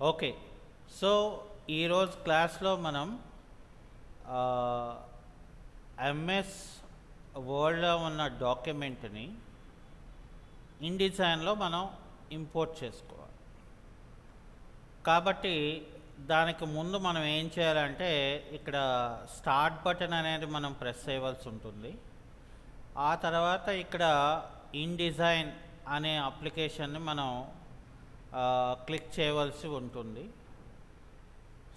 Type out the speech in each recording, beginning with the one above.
Okay. So, ఈరోజు క్లాస్‌లో మనం ఎంఎస్ వర్డ్‌లో ఉన్న డాక్యుమెంట్‌ని ఇన్‌డిజైన్‌లో మనం ఇంపోర్ట్ చేసుకోవాలి. కాబట్టి దానికి ముందు మనం ఏం చేయాలంటే ఇక్కడ స్టార్ట్ బటన్ అనేది మనం ప్రెస్ చేయవలసి ఉంటుంది. ఆ తర్వాత ఇక్కడ ఇన్‌డిజైన్ అనే అప్లికేషన్‌ని మనం క్లిక్ చేయవలసి ఉంటుంది.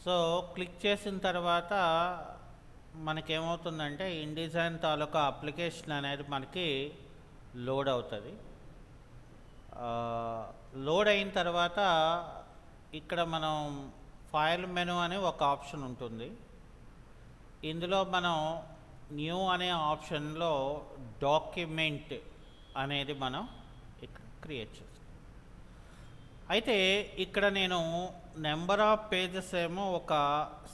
సో క్లిక్ చేసిన తర్వాత మనకేమవుతుందంటే ఇన్‌డిజైన్ తాలూకా అప్లికేషన్ అనేది మనకి లోడ్ అవుతుంది. లోడ్ అయిన తర్వాత ఇక్కడ మనం ఫైల్ మెనూ అని ఒక ఆప్షన్ ఉంటుంది. ఇందులో మనం న్యూ అనే ఆప్షన్లో డాక్యుమెంట్ అనేది మనం ఇక్కడ క్రియేట్ చేస్తాం. అయితే ఇక్కడ నేను నెంబర్ ఆఫ్ పేజెస్ ఏమో ఒక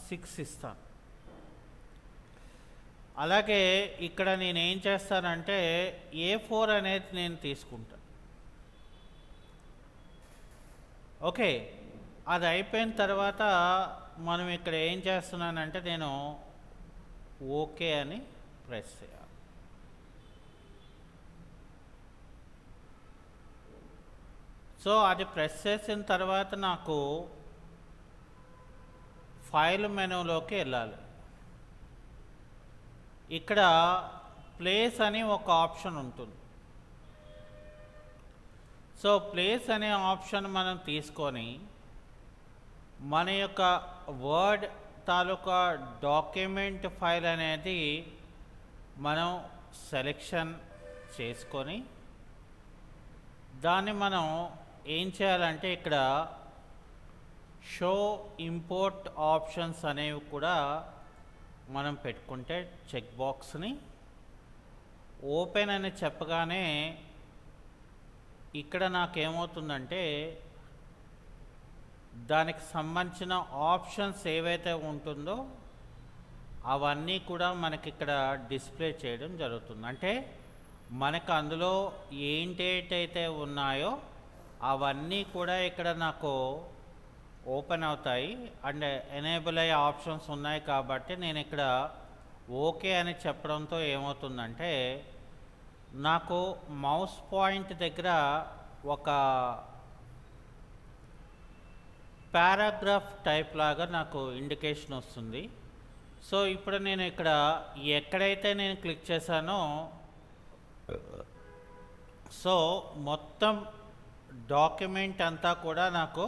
6 ఇస్తాను. అలాగే ఇక్కడ నేను ఏం చేస్తానంటే A4 అనేది నేను తీసుకుంటాను. ఓకే, అది అయిపోయిన తర్వాత మనం ఇక్కడ ఏం చేస్తున్నానంటే నేను ఓకే అని ప్రెస్ చేయాలి. సో అది ప్రెస్ చేసిన తర్వాత నాకు ఫైల్ మెనూలోకి వెళ్ళాలి. ఇక్కడ ప్లేస్ అని ఒక ఆప్షన్ ఉంటుంది. సో ప్లేస్ అనే ఆప్షన్ మనం తీసుకొని మన యొక్క వర్డ్ తాలూకా డాక్యుమెంట్ ఫైల్ అనేది మనం సెలెక్షన్ చేసుకొని దాన్ని మనం ఏం చేయాలంటే ఇక్కడ షో ఇంపోర్ట్ ఆప్షన్స్ అనేవి కూడా మనం పెట్టుకుంటే చెక్ బాక్స్ని ఓపెన్ అని చెప్పగానే ఇక్కడ నాకేమవుతుందంటే దానికి సంబంధించిన ఆప్షన్స్ ఏవైతే ఉంటుందో అవన్నీ కూడా మనకి ఇక్కడ డిస్ప్లే చేయడం జరుగుతుంది. అంటే మనకు అందులో ఏంటేటైతే ఉన్నాయో అవన్నీ కూడా ఇక్కడ నాకు ఓపెన్ అవుతాయి అండ్ ఎనేబుల్ అయ్యే ఆప్షన్స్ ఉన్నాయి. కాబట్టి నేను ఇక్కడ ఓకే అని చెప్పడంతో ఏమవుతుందంటే నాకు మౌస్ పాయింట్ దగ్గర ఒక పారాగ్రాఫ్ టైప్ లాగా నాకు ఇండికేషన్ వస్తుంది. సో ఇప్పుడు నేను ఇక్కడ ఎక్కడైతే నేను క్లిక్ చేశానో సో మొత్తం డాక్యుమెంట్ అంతా కూడా నాకు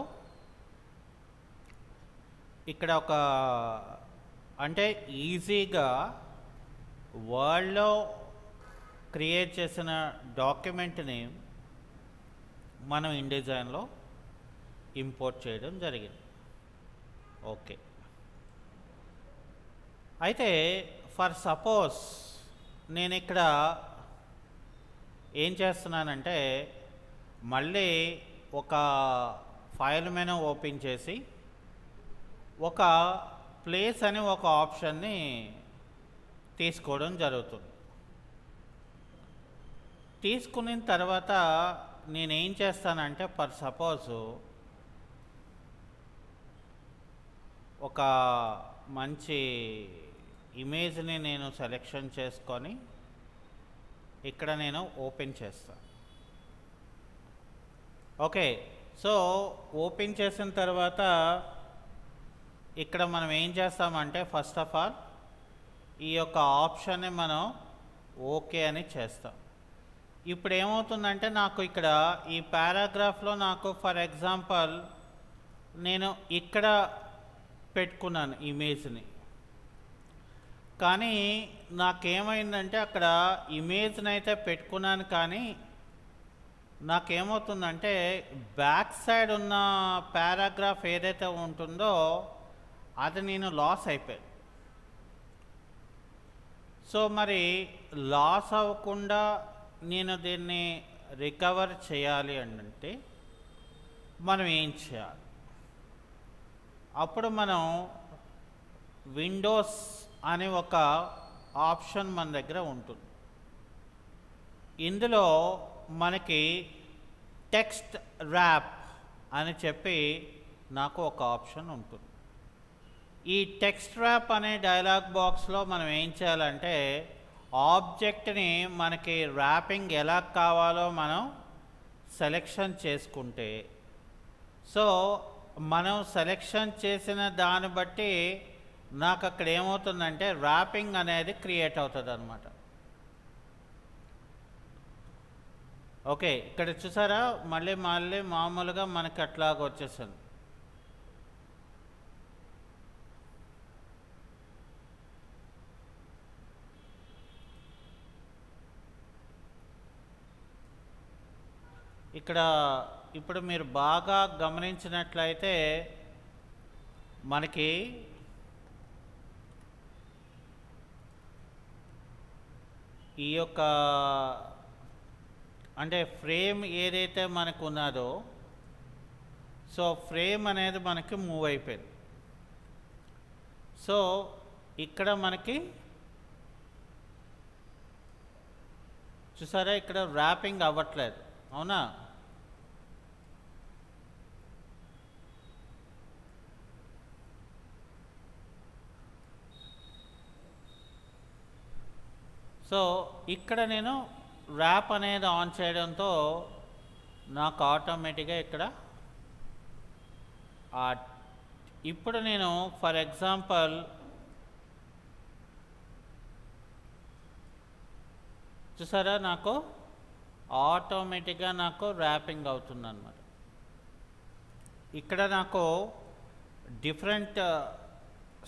ఇక్కడ ఒక అంటే ఈజీగా వర్డ్లో క్రియేట్ చేసిన డాక్యుమెంట్ని మనం ఇన్‌డిజైన్లో ఇంపోర్ట్ చేయడం జరిగింది. ఓకే, అయితే ఫర్ సపోజ్ నేను ఇక్కడ ఏం చేస్తున్నానంటే మళ్ళీ ఒక ఫైల్ మెనూ ఓపెన్ చేసి ఒక ప్లేస్ అని ఒక ఆప్షన్ని తీసుకోవడం జరుగుతుంది. తీసుకున్న తర్వాత నేనేం చేస్తానంటే ఫర్ సపోజ్ ఒక మంచి ఇమేజ్ని నేను సెలెక్షన్ చేసుకొని ఇక్కడ నేను ఓపెన్ చేస్తాను. ఓకే, సో ఓపెన్ చేసిన తర్వాత ఇక్కడ మనం ఏం చేస్తామంటే ఫస్ట్ ఆఫ్ ఆల్ ఈ యొక్క ఆప్షన్ని మనం ఓకే అని చేస్తాం. ఇప్పుడు ఏమవుతుందంటే నాకు ఇక్కడ ఈ పారాగ్రాఫ్లో నాకు ఫర్ ఎగ్జాంపుల్ నేను ఇక్కడ పెట్టుకున్నాను ఇమేజ్ని, కానీ నాకేమైందంటే అక్కడ ఇమేజ్ని అయితే పెట్టుకున్నాను కానీ నాకేమవుతుందంటే బ్యాక్ సైడ్ ఉన్న పారాగ్రాఫ్ ఏదైతే ఉంటుందో అది నేను లాస్ అయిపోయాను. సో మరి లాస్ అవ్వకుండా నేను దీన్ని రికవర్ చేయాలి అంటే మనం ఏం చేయాలి? అప్పుడు మనం విండోస్ అనే ఒక ఆప్షన్ మన దగ్గర ఉంటుంది. ఇందులో మనకి టెక్స్ట్ ర్యాప్ అని చెప్పి నాకు ఒక ఆప్షన్ ఉంటుంది. ఈ టెక్స్ట్ ర్యాప్ అనే డైలాగ్ బాక్స్లో మనం ఏం చేయాలంటే ఆబ్జెక్ట్ని మనకి ర్యాపింగ్ ఎలా కావాలో మనం సెలెక్షన్ చేసుకుంటే, సో మనం సెలెక్షన్ చేసిన దాన్ని బట్టి నాకు అక్కడ ఏమవుతుందంటే ర్యాపింగ్ అనేది క్రియేట్ అవుతుంది అనమాట. ఓకే, ఇక్కడ చూసారా మళ్ళీ మామూలుగా మనకి అట్లాగ వచ్చేసింది. ఇక్కడ ఇప్పుడు మీరు బాగా గమనించినట్లయితే మనకి ఈ యొక్క అంటే ఫ్రేమ్ ఏదైతే మనకు ఉన్నదో, సో ఫ్రేమ్ అనేది మనకి మూవ్ అయిపోయింది. సో ఇక్కడ మనకి చూసారా ఇక్కడ ర్యాపింగ్ అవ్వట్లేదు, అవునా? సో ఇక్కడ నేను ర్యాప్ అనేది ఆన్ చేయడంతో నాకు ఆటోమేటిక్గా ఇక్కడ ఇప్పుడు నేను ఫర్ ఎగ్జాంపుల్ చూసారా నాకు ఆటోమేటిక్గా నాకు ర్యాపింగ్ అవుతుంది అన్నమాట. ఇక్కడ నాకు డిఫరెంట్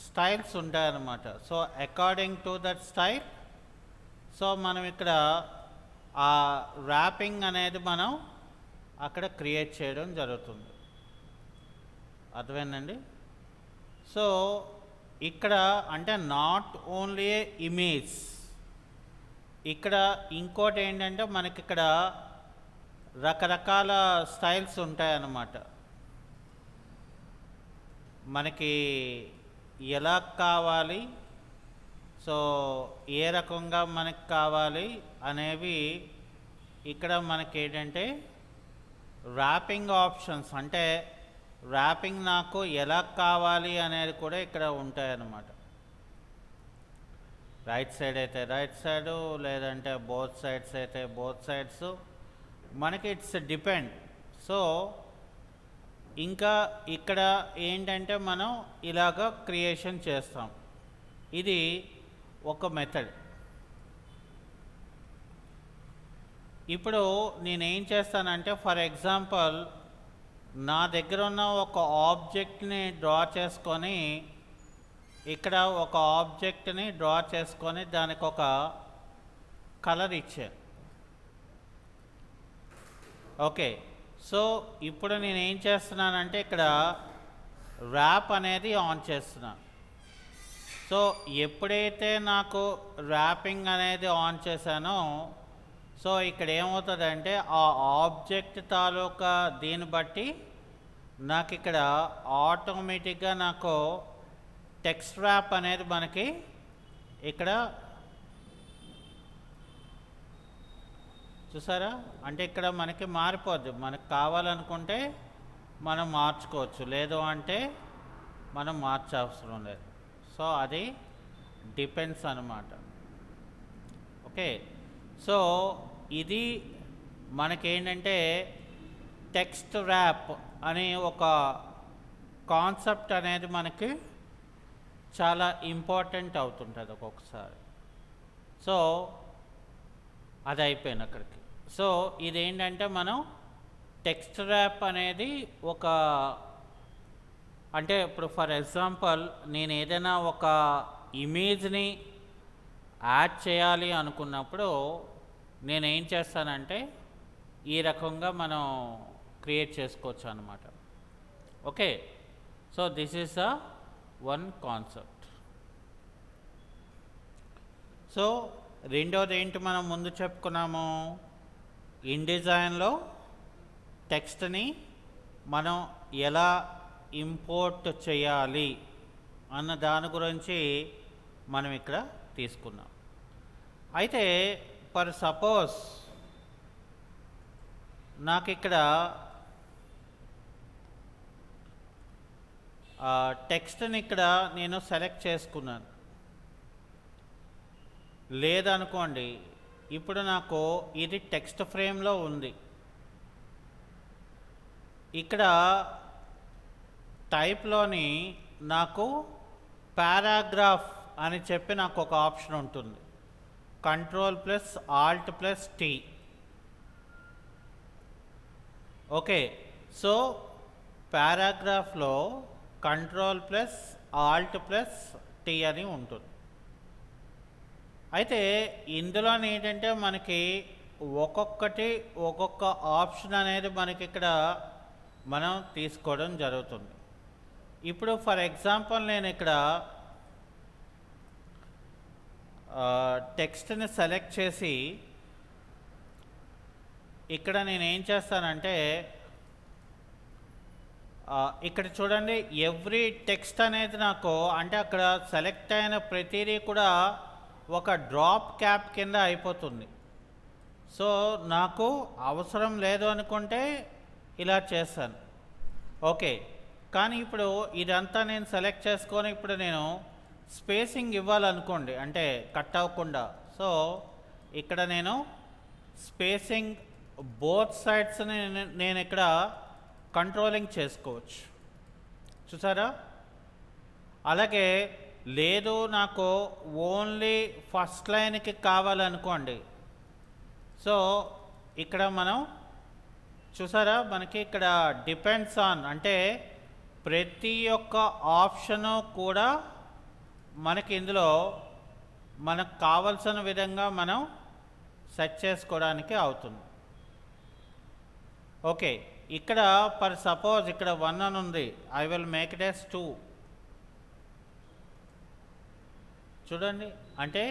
స్టైల్స్ ఉంటాయన్నమాట. So according to that style, so మనం ఇక్కడ ఆ ర్యాపింగ్ అనేది మనం అక్కడ క్రియేట్ చేయడం జరుగుతుంది. అర్థమైందండి? సో ఇక్కడ అంటే నాట్ ఓన్లీ ఇమేజ్, ఇక్కడ ఇంకోటి ఏంటంటే మనకి ఇక్కడ రకరకాల స్టైల్స్ ఉంటాయన్నమాట. మనకి ఎలా కావాలి, సో ఏ రకంగా మనకు కావాలి అనేవి ఇక్కడ మనకి ఏంటంటే ర్యాపింగ్ ఆప్షన్స్, అంటే ర్యాపింగ్ నాకు ఎలా కావాలి అనేది కూడా ఇక్కడ ఉంటాయన్నమాట. రైట్ సైడ్ అయితే రైట్ సైడు, లేదంటే బోత్ సైడ్స్ అయితే బోత్ సైడ్స్, మనకి ఇట్స్ డిపెండ్. సో ఇంకా ఇక్కడ ఏంటంటే మనం ఇలాగ క్రియేషన్ చేస్తాం. ఇది ఒక మెథడ్. ఇప్పుడు నేనేం చేస్తానంటే ఫర్ ఎగ్జాంపుల్ నా దగ్గర ఉన్న ఒక ఆబ్జెక్ట్ని డ్రా చేసుకొని, ఇక్కడ ఒక ఆబ్జెక్ట్ని డ్రా చేసుకొని దానికి ఒక కలర్ ఇచ్చాను. ఓకే, సో ఇప్పుడు నేనేం చేస్తున్నానంటే ఇక్కడ ర్యాప్ అనేది ఆన్ చేస్తున్నాను. సో ఎప్పుడైతే నాకు ర్యాపింగ్ అనేది ఆన్ చేశానో, సో ఇక్కడ ఏమవుతుందంటే ఆ ఆబ్జెక్ట్ తాలూకా దీన్ని బట్టి నాకు ఇక్కడ ఆటోమేటిక్గా నాకు టెక్స్ట్ ర్యాప్ అనేది మనకి ఇక్కడ చూసారా, అంటే ఇక్కడ మనకి మారిపోద్ది. మనకు కావాలనుకుంటే మనం మార్చుకోవచ్చు, లేదు అంటే మనం మార్చవసరం లేదు. సో అది డిపెండ్స్ అన్నమాట. ఓకే, సో ఇది మనకేంటంటే టెక్స్ట్ ర్యాప్ అనే ఒక కాన్సెప్ట్ అనేది మనకి చాలా ఇంపార్టెంట్ అవుతుంటుంది ఒక్కొక్కసారి. సో అది అయిపోయింది అక్కడికి. సో ఇదేంటంటే మనం టెక్స్ట్ ర్యాప్ అనేది ఒక, అంటే ఇప్పుడు ఫర్ ఎగ్జాంపుల్ నేను ఏదైనా ఒక ఇమేజ్ని యాడ్ చేయాలి అనుకున్నప్పుడు నేనేం చేస్తానంటే ఈ రకంగా మనం క్రియేట్ చేసుకోవచ్చు అన్నమాట. Okay, so this is the one concept. So రెండోది ఏంటి మనం ముందు చెప్పుకున్నాము, ఇన్డిజైన్లో టెక్స్ట్ని మనం ఎలా ఇంపోర్ట్ చేయాలి అన్న దాని గురించి మనం ఇక్కడ తీసుకున్నాం. అయితే ఫర్ సపోజ్ నాకు ఇక్కడ టెక్స్ట్ని ఇక్కడ నేను సెలెక్ట్ చేసుకున్నాను. లేదనుకోండి, ఇప్పుడు నాకు ఇది టెక్స్ట్ ఫ్రేమ్లో ఉంది. ఇక్కడ టైప్లోని నాకు పారాగ్రాఫ్ అని చెప్పి నాకు ఒక ఆప్షన్ ఉంటుంది. Ctrl+Alt+T. ఓకే, సో పారాగ్రాఫ్లో Ctrl+Alt+T అని ఉంటుంది. అయితే ఇందులో ఏంటంటే మనకి ఒక్కొక్క ఆప్షన్ అనేది మనకి ఇక్కడ మనం తీసుకోవడం జరుగుతుంది. ఇప్పుడు ఫర్ ఎగ్జాంపుల్ నేను ఇక్కడ టెక్స్ట్ని సెలెక్ట్ చేసి ఇక్కడ నేను ఏం చేస్తానంటే ఇక్కడ చూడండి, ఎవ్రీ టెక్స్ట్ అనేది నాకు అంటే అక్కడ సెలెక్ట్ అయిన ప్రతిదీ కూడా ఒక డ్రాప్ క్యాప్ కింద అయిపోతుంది. సో నాకు అవసరం లేదు అనుకుంటే ఇలా చేస్తాను. ఓకే, కానీ ఇప్పుడు ఇదంతా నేను సెలెక్ట్ చేసుకొని ఇప్పుడు నేను స్పేసింగ్ ఇవ్వాలనుకోండి, అంటే కట్ అవ్వకుండా. సో ఇక్కడ నేను స్పేసింగ్ బోత్ సైడ్స్ని నేను ఇక్కడ కంట్రోలింగ్ చేసుకోవచ్చు. చూసారా? అలాగే లేదు నాకు ఓన్లీ ఫస్ట్ లైన్కి కావాలనుకోండి. సో ఇక్కడ మనం చూసారా, మనకి ఇక్కడ డిపెండ్స్ ఆన్ అంటే ప్రతి ఒక్క ఆప్షను కూడా మనకి ఇందులో మనకు కావలసిన విధంగా మనం సెట్ చేసుకోవడానికి అవుతుంది. ఓకే, ఇక్కడ ఫర్ సపోజ్ ఇక్కడ 1 అని ఉంది, I will make it as 2. చూడండి, అంటే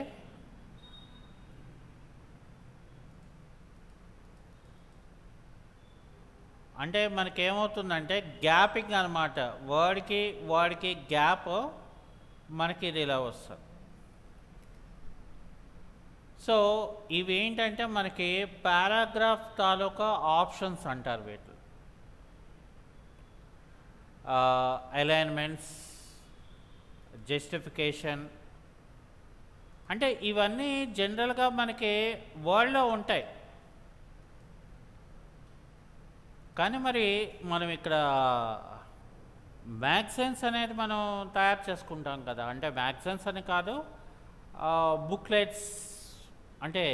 మనకేమవుతుందంటే గ్యాపింగ్ అనమాట, వర్డ్కి గ్యాప్ మనకి ఇది ఇలా వస్తుంది. సో ఇవి ఏంటంటే మనకి పారాగ్రాఫ్ తాలూకా ఆప్షన్స్ అంటారు వీటిని. అలైన్మెంట్స్, జస్టిఫికేషన్, అంటే ఇవన్నీ జనరల్గా మనకి వర్డ్లో ఉంటాయి. కానీ మరి మనం ఇక్కడ మ్యాగజైన్స్ అనేది మనం తయారు చేసుకుంటాం కదా, అంటే మ్యాగజైన్స్ అని కాదు, బుక్లెట్స్, అంటే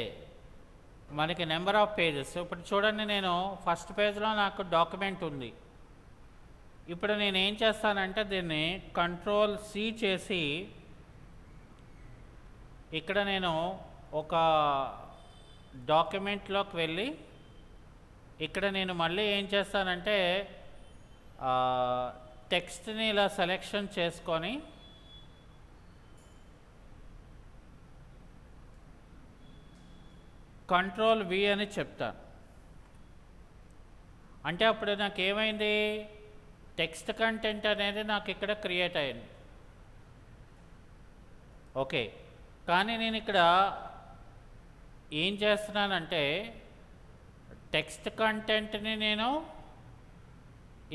మనకి నెంబర్ ఆఫ్ పేజెస్. ఇప్పుడు చూడండి, నేను ఫస్ట్ పేజ్లో నాకు డాక్యుమెంట్ ఉంది. ఇప్పుడు నేను ఏం చేస్తానంటే దీన్ని Ctrl+C చేసి ఇక్కడ నేను ఒక డాక్యుమెంట్లోకి వెళ్ళి ఇక్కడ నేను మళ్ళీ ఏం చేస్తానంటే టెక్స్ట్ని ఇలా సెలెక్షన్ చేసుకొని Ctrl+V అని చెప్తాను. అంటే అప్పుడు నాకు ఏమైంది, టెక్స్ట్ కంటెంట్ అనేది నాకు ఇక్కడ క్రియేట్ అయింది. ఓకే, కానీ నేను ఇక్కడ ఏం చేస్తున్నానంటే టెక్స్ట్ కంటెంట్ని నేను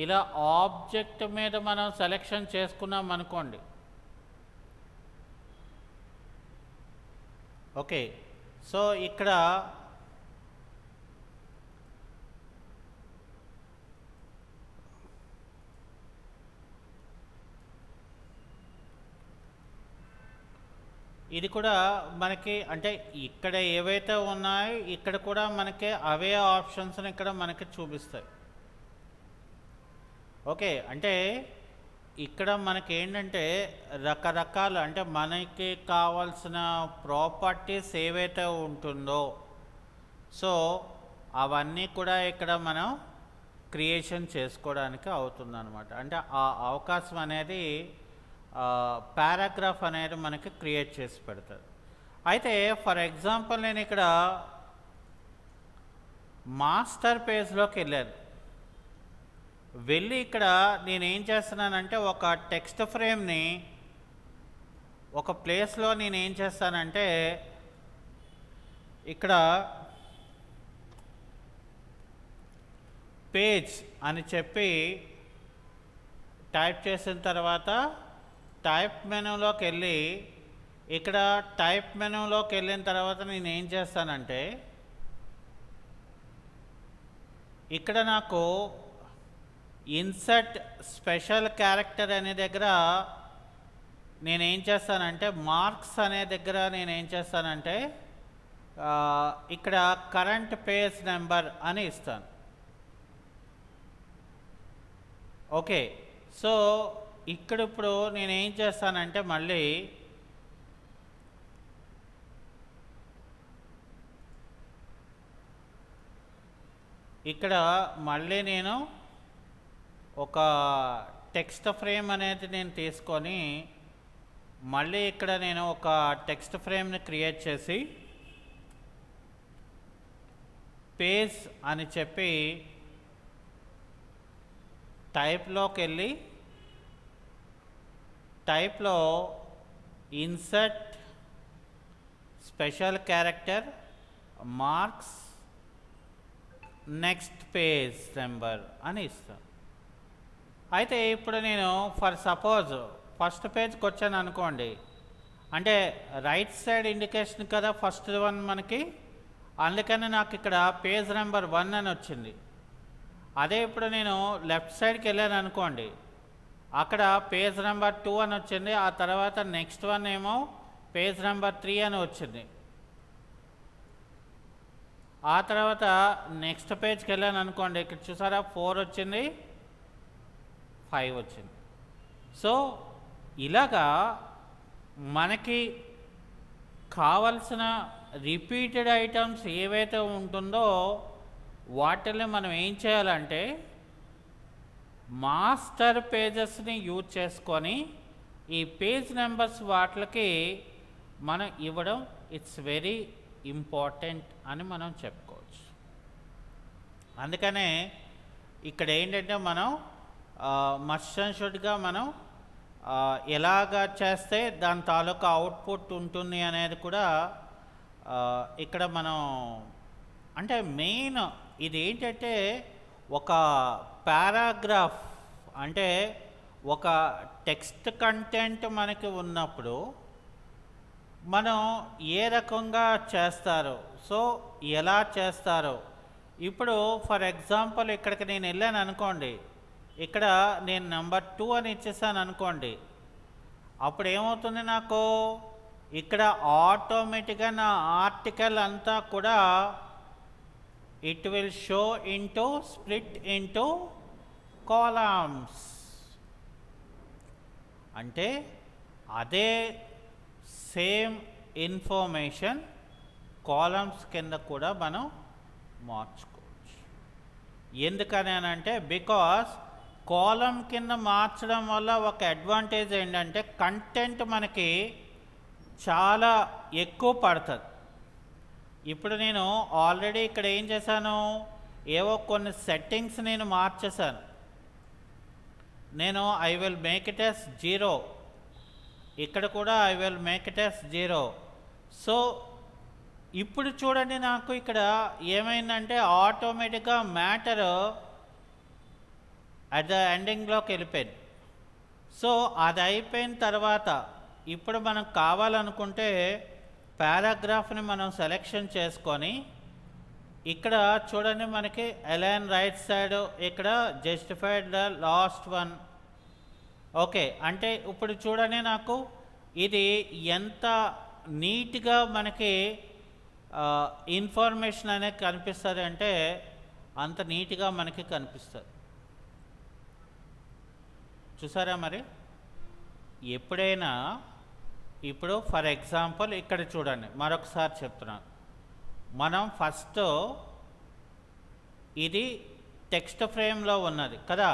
ఇలా ఆబ్జెక్ట్ మీద మనం సెలెక్షన్ చేసుకున్నాం అనుకోండి. ఓకే, సో ఇక్కడ ఇది కూడా మనకి అంటే ఇక్కడ ఏవైతే ఉన్నాయో ఇక్కడ కూడా మనకి అవే ఆప్షన్స్ని ఇక్కడ మనకి చూపిస్తాయి. ఓకే, అంటే ఇక్కడ మనకి ఏంటంటే రకరకాల అంటే మనకి కావాల్సిన ప్రాపర్టీస్ ఏవైతే ఉంటుందో సో అవన్నీ కూడా ఇక్కడ మనం క్రియేషన్ చేసుకోవడానికి అవుతుందన్నమాట. అంటే ఆ అవకాశం అనేది పారాగ్రాఫ్ అనేది మనకి క్రియేట్ చేసి పెడతారు. అయితే ఫర్ ఎగ్జాంపుల్ నేను ఇక్కడ మాస్టర్ పేజ్లోకి వెళ్ళి ఇక్కడ నేనేం చేస్తున్నానంటే ఒక టెక్స్ట్ ఫ్రేమ్ని ఒక ప్లేస్లో నేనేం చేస్తానంటే ఇక్కడ పేజ్ అని చెప్పి టైప్ చేసిన తర్వాత టైప్ మెనూలోకి వెళ్ళి ఇక్కడ టైప్ మెనూలోకి వెళ్ళిన తర్వాత నేను ఏం చేస్తానంటే ఇక్కడ నాకు ఇన్సర్ట్ స్పెషల్ క్యారెక్టర్ అనే దగ్గర నేనేం చేస్తానంటే మార్క్స్ అనే దగ్గర నేనేం చేస్తానంటే ఇక్కడ కరెంట్ పేజ్ నెంబర్ అని ఇస్తాను. ఓకే, సో ఇక్కడ ఇప్పుడు నేనేం చేస్తానంటే మళ్ళీ ఇక్కడ నేను ఒక టెక్స్ట్ ఫ్రేమ్ అనేది నేను తీసుకొని మళ్ళీ ఇక్కడ నేను ఒక టెక్స్ట్ ఫ్రేమ్ని క్రియేట్ చేసి పేజ్ అని చెప్పి టైప్లోకి వెళ్ళి టైప్లో insert special character marks next page number అని ఇస్తాను. అయితే ఇప్పుడు నేను ఫర్ సపోజ్ ఫస్ట్ పేజ్కి వచ్చాను అనుకోండి, అంటే రైట్ సైడ్ ఇండికేషన్ కదా ఫస్ట్ వన్ మనకి, అందుకని నాకు ఇక్కడ పేజ్ నెంబర్ 1 అని వచ్చింది. అదే ఇప్పుడు నేను లెఫ్ట్ సైడ్కి వెళ్ళాను అనుకోండి, అక్కడ పేజ్ నెంబర్ 2 అని వచ్చింది, ఆ తర్వాత నెక్స్ట్ వన్ ఏమో పేజ్ నెంబర్ 3 అని వచ్చింది. ఆ తర్వాత నెక్స్ట్ పేజ్కి వెళ్ళాను అనుకోండి, ఇక్కడ చూసారా 4 వచ్చింది, 5 వచ్చింది. సో ఇలాగా మనకి కావలసిన రిపీటెడ్ ఐటమ్స్ ఏవైతే ఉంటుందో వాటిని మనం ఏం చేయాలంటే మాస్టర్ పేజెస్ని యూజ్ చేసుకొని ఈ పేజ్ నెంబర్స్ వాటికి మనం ఇవ్వడం ఇట్స్ వెరీ ఇంపార్టెంట్ అని మనం చెప్పుకోవచ్చు. అందుకనే ఇక్కడ ఏంటంటే మనం మస్ట్ అండ్ షుడ్గా మనం ఎలాగా చేస్తే దాని తాలూకా అవుట్పుట్ ఉంటుంది అనేది కూడా ఇక్కడ మనం అంటే మెయిన్ ఇది ఏంటంటే ఒక పారాగ్రాఫ్ అంటే ఒక టెక్స్ట్ కంటెంట్ మనకి ఉన్నప్పుడు మనం ఏ రకంగా చేస్తారో, సో ఎలా చేస్తారో, ఇప్పుడు ఫర్ ఎగ్జాంపుల్ ఇక్కడికి నేను వెళ్ళాను అనుకోండి, ఇక్కడ నేను నెంబర్ 2 అని ఇచ్చేసాను అనుకోండి, అప్పుడు ఏమవుతుంది నాకు ఇక్కడ ఆటోమేటిక్గా నా ఆర్టికల్ అంతా కూడా it will show into split into columns. అంటే అదే సేమ్ ఇన్ఫర్మేషన్ కాలమ్స్ కింద కూడా మనం మార్చుకోవచ్చు. ఎందుకని అంటే బికాస్ కాలం కింద మార్చడం వల్ల ఒక అడ్వాంటేజ్ ఏంటంటే కంటెంట్ మనకి చాలా ఎక్కువ పడుతుంది. ఇప్పుడు నేను ఆల్రెడీ ఇక్కడ ఏం చేశాను, ఏవో కొన్ని సెట్టింగ్స్ నేను మార్చేశాను. నేను I will make it as 0, ఇక్కడ కూడా I will make it as 0. So ఇప్పుడు చూడండి నాకు ఇక్కడ ఏమైందంటే ఆటోమేటిక్గా మ్యాటర్ అట్ ద ఎండింగ్లోకి వెళ్ళిపోయింది. సో అది అయిపోయిన తర్వాత ఇప్పుడు మనం కావాలనుకుంటే పారాగ్రాఫ్ని మనం సెలెక్షన్ చేసుకొని ఇక్కడ చూడండి మనకి అలైన్ రైట్ సైడ్ ఇక్కడ justified the last one. Okay, అంటే ఇప్పుడు చూడండి నాకు ఇది ఎంత నీట్గా మనకి ఇన్ఫర్మేషన్ అనేది కనిపిస్తుంది అంటే అంత నీట్గా మనకి కనిపిస్తుంది. చూసారా మరి ఎప్పుడైనా ఇప్పుడు ఫర్ ఎగ్జాంపుల్ ఇక్కడ చూడండి మరొకసారి చెప్తున్నాను, మనం ఫస్ట్ ఇది టెక్స్ట్ ఫ్రేమ్లో ఉన్నది కదా,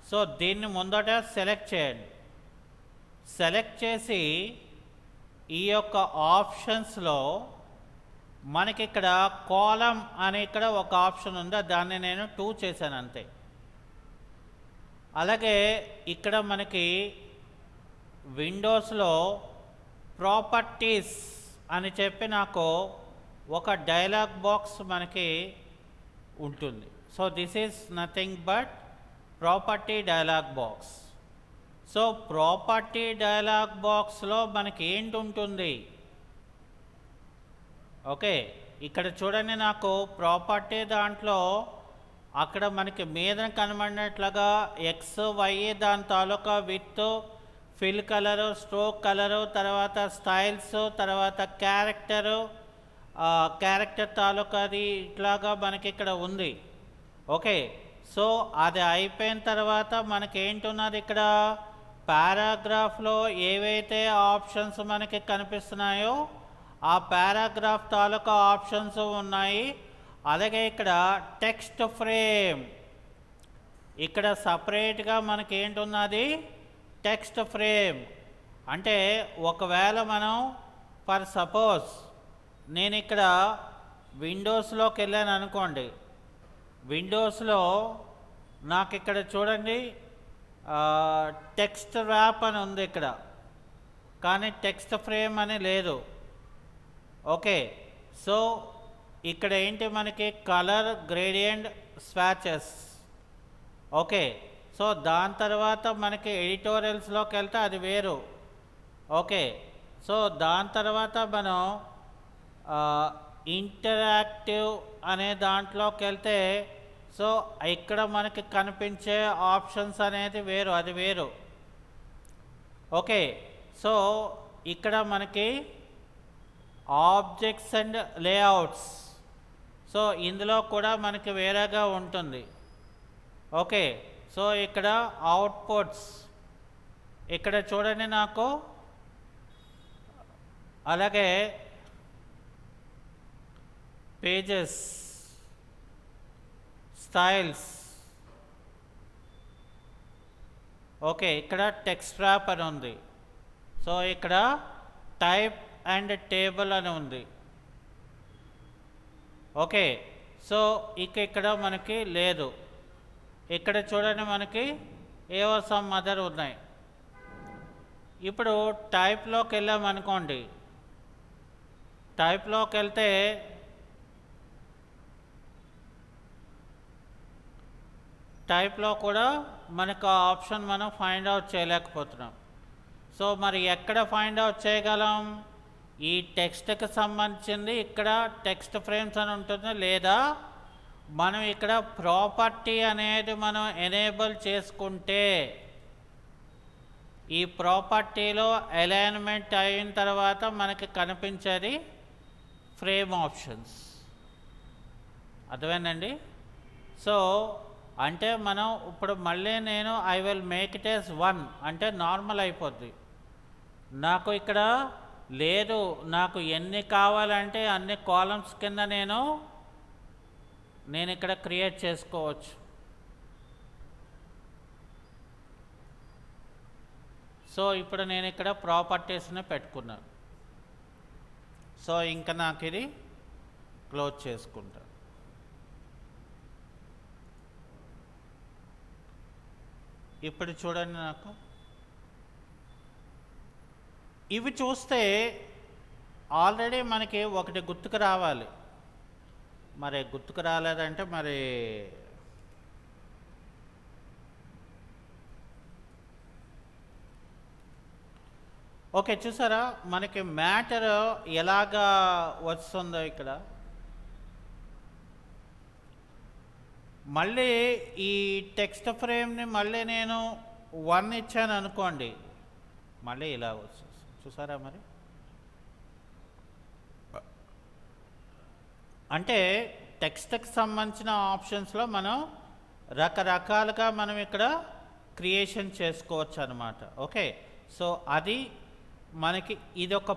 సో దీన్ని ముందట సెలెక్ట్ చేయండి. సెలెక్ట్ చేసి ఈ యొక్క ఆప్షన్స్లో మనకి ఇక్కడ కాలం అని ఇక్కడ ఒక ఆప్షన్ ఉంది, దాన్ని నేను 2 చేశాను అంతే. అలాగే ఇక్కడ మనకి విండోస్లో ప్రాపర్టీస్ అని చెప్పి నాకు ఒక డైలాగ్ బాక్స్ మనకి ఉంటుంది. So this is nothing but property dialogue box. So property dialogue బాక్స్లో మనకి ఏంటి ఉంటుంది? ఓకే, ఇక్కడ చూడండి, నాకు ప్రాపర్టీ దాంట్లో అక్కడ మనకి మీద కనబడినట్లుగా ఎక్స్ వై దాని తాలూకా with fill colour, stroke colour, తర్వాత స్టైల్స్, తర్వాత క్యారెక్టర్ తాలూకాది ఇట్లాగా మనకి ఇక్కడ ఉంది. ఓకే, సో అది అయిపోయిన తర్వాత మనకి ఏంటున్నది ఇక్కడ పారాగ్రాఫ్లో ఏవైతే ఆప్షన్స్ మనకి కనిపిస్తున్నాయో ఆ పారాగ్రాఫ్ తాలూకా ఆప్షన్స్ ఉన్నాయి. అలాగే ఇక్కడ టెక్స్ట్ ఫ్రేమ్, ఇక్కడ సపరేట్గా మనకి ఏంటున్నది టెక్స్ట్ ఫ్రేమ్. అంటే ఒకవేళ మనం ఫర్ సపోజ్ నేను ఇక్కడ విండోస్లోకి వెళ్ళాను అనుకోండి, విండోస్లో నాకు ఇక్కడ చూడండి టెక్స్ట్ ర్యాప్ అని ఉంది ఇక్కడ, కానీ టెక్స్ట్ ఫ్రేమ్ అని లేదు. ఓకే, సో ఇక్కడ ఏంటి మనకి colour gradient swatches. Okay, so దాని తర్వాత మనకి ఎడిటోరియల్స్లోకి వెళ్తే అది వేరు. ఓకే, సో దాని తర్వాత మనం ఇంటరాక్టివ్ అనే దాంట్లోకి వెళ్తే సో ఇక్కడ మనకి కనిపించే ఆప్షన్స్ అనేది వేరు, అది వేరు. ఓకే, సో ఇక్కడ మనకి ఆబ్జెక్ట్స్ అండ్ లేఅవుట్స్, సో ఇందులో కూడా మనకి వేరేగా ఉంటుంది. ఓకే, సో ఇక్కడ అవుట్పుట్స్, ఇక్కడ చూడండి నాకు, అలాగే పేజెస్, స్టైల్స్. ఓకే, ఇక్కడ టెక్స్ట్ ర్యాప్ అని ఉంది. సో ఇక్కడ టైప్ అండ్ టేబుల్ అని ఉంది. ఓకే, సో ఇక్కడ మనకి లేదు. ఇక్కడ చూడండి మనకి ఏవో సమ్ అదర్ ఉన్నాయి. ఇప్పుడు టైప్లోకి వెళ్ళామనుకోండి, టైప్లోకి వెళ్తే టైప్లో కూడా మనకు ఆప్షన్ మనం ఫైండ్ అవుట్ చేయలేకపోతున్నాం. సో మరి ఎక్కడ ఫైండ్ అవుట్ చేయగలం? ఈ టెక్స్ట్కి సంబంధించింది ఇక్కడ టెక్స్ట్ ఫ్రేమ్స్ అని ఉంటుంది, లేదా మనం ఇక్కడ ప్రాపర్టీ అనేది మనం ఎనేబుల్ చేసుకుంటే ఈ ప్రాపర్టీలో అలైన్మెంట్ అయిన తర్వాత మనకి కనిపించేది ఫ్రేమ్ ఆప్షన్స్. అర్థమైందండి? సో అంటే మనం ఇప్పుడు మళ్ళీ నేను I will make it as 1 అంటే నార్మల్ అయిపోద్ది. నాకు ఇక్కడ లేదు, నాకు ఎన్ని కావాలంటే అన్ని కాలమ్స్ కింద నేను ఇక్కడ క్రియేట్ చేసుకోవచ్చు. సో ఇప్పుడు నేను ఇక్కడ ప్రాపర్టీస్ని పెట్టుకున్నాను. సో ఇంకా నాకు ఇది క్లోజ్ చేసుకుంటాను. ఇప్పుడు చూడండి, నాకు ఇవి చూస్తే ఆల్రెడీ మనకి ఒకటి గుర్తుకు రావాలి. మరి గుర్తుకు రాలేదంటే మరి ఓకే, చూసారా మనకి మ్యాటర్ ఎలాగా వస్తుందో ఇక్కడ. మళ్ళీ ఈ టెక్స్ట్ ఫ్రేమ్ని మళ్ళీ నేను 1 ఇచ్చాను అనుకోండి, మళ్ళీ ఇలా వస్తుంది. చూసారా మరి? అంటే టెక్స్ట్కి సంబంధించిన ఆప్షన్స్లో మనం రకరకాలుగా మనం ఇక్కడ క్రియేషన్ చేసుకోవచ్చు అన్నమాట. ఓకే, సో అది మనకి ఇదొక